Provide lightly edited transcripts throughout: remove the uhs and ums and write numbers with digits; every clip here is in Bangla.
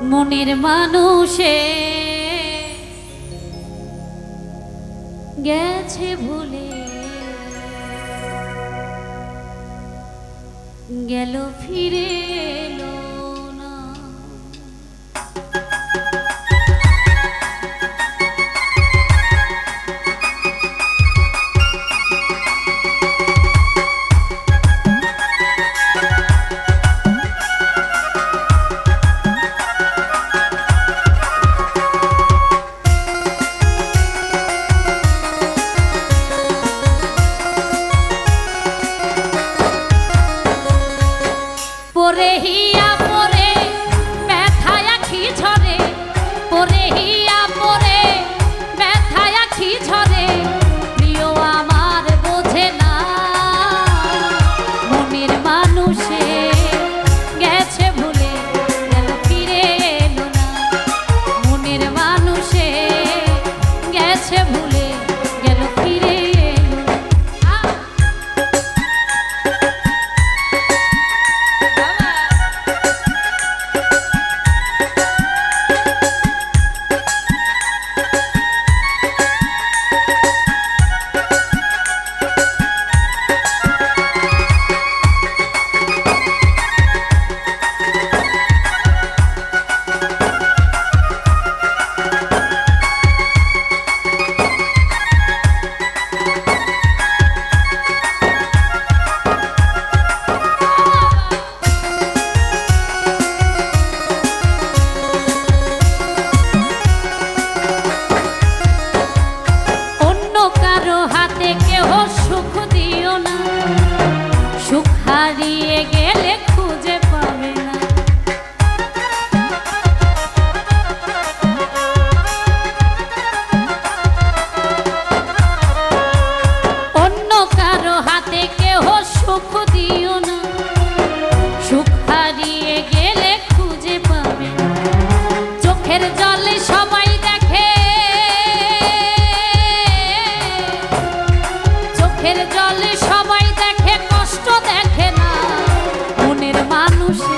মনের মানুষে গেছে ভুলে গেল ফিরে এলো না। পরে হিয়া পরে ব্যথায় আখি ঝরে, পরে হিয়া পরে ব্যথায় আখি ঝরে, প্রিয় আমার বোঝে না মনের মানুষে গেছে ভুলে গেল ফিরে এলো না। মনের মানুষে গেছে ভুলে গেল ফিরে এলো না। সুখ হারিয়ে গেলে খুঁজে পাবে না। অন্য কারো হাতে কেহ সুখ দিও না, সুখ হারিয়ে গেলে খুঁজে পাবে না। চোখের জলে সবাই দেখে, চোখের জলে সবাই দেখে, কষ্ট দেখে না মনের মানুষে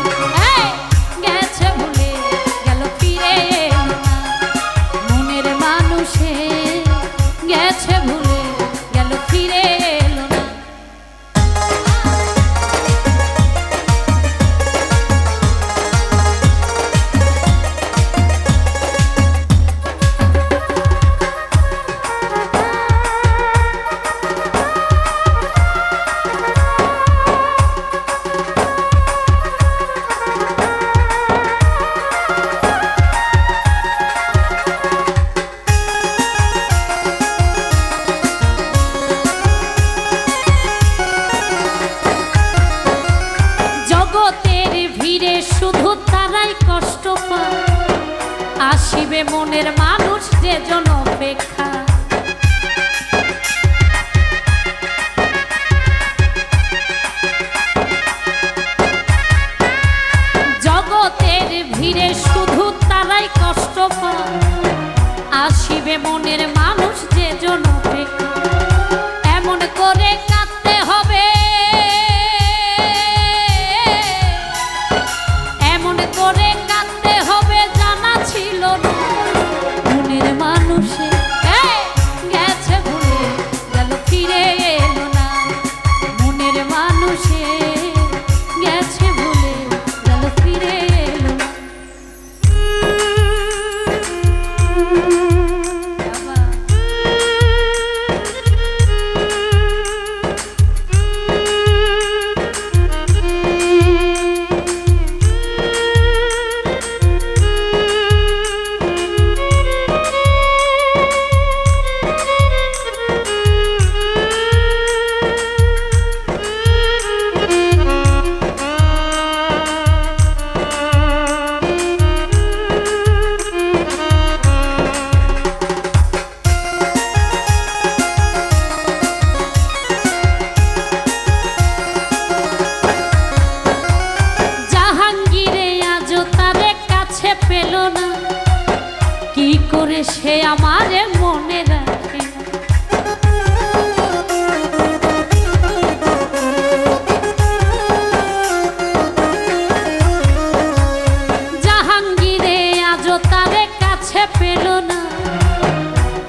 গেছে ভুলে গেল ফিরে এলো না। মনের মানুষে গেছে ভুলে গেল ফিরে এলো না। জগতের ভিড়ে শুধু তারাই কষ্ট পায়, আসিবে মনের মানুষ যে জন অপেক্ষা। জগতের ভিড়ে শুধু তারাই কষ্ট পায়, আসিবে মনের মানুষ যে জন অপেক্ষা। এমন করে কাঁদতে হবে, এমন করে কাঁদতে হবে জানা ছিল না মনের মানুষে গেছে ভুলে গেল ফিরে এলো না। মনের মানুষে গেছে ভুলে গেল ফিরে এলো না। সে আমারে মনে রাখে না। জাহাঙ্গীরে পেল না,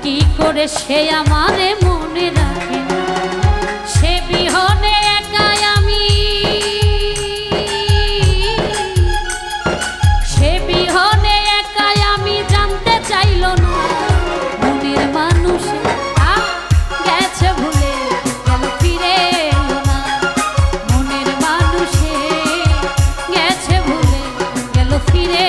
কি করে সে আমারে মনে রাখে না। সে বিহনে একাই আমি, সে বিহনে একাই আমি, জানতে চাইল না মনের মানুষ গেছে ভুলে গেল ফিরে এলো না। মনের মানুষে গেছে ভুলে গেল ফিরে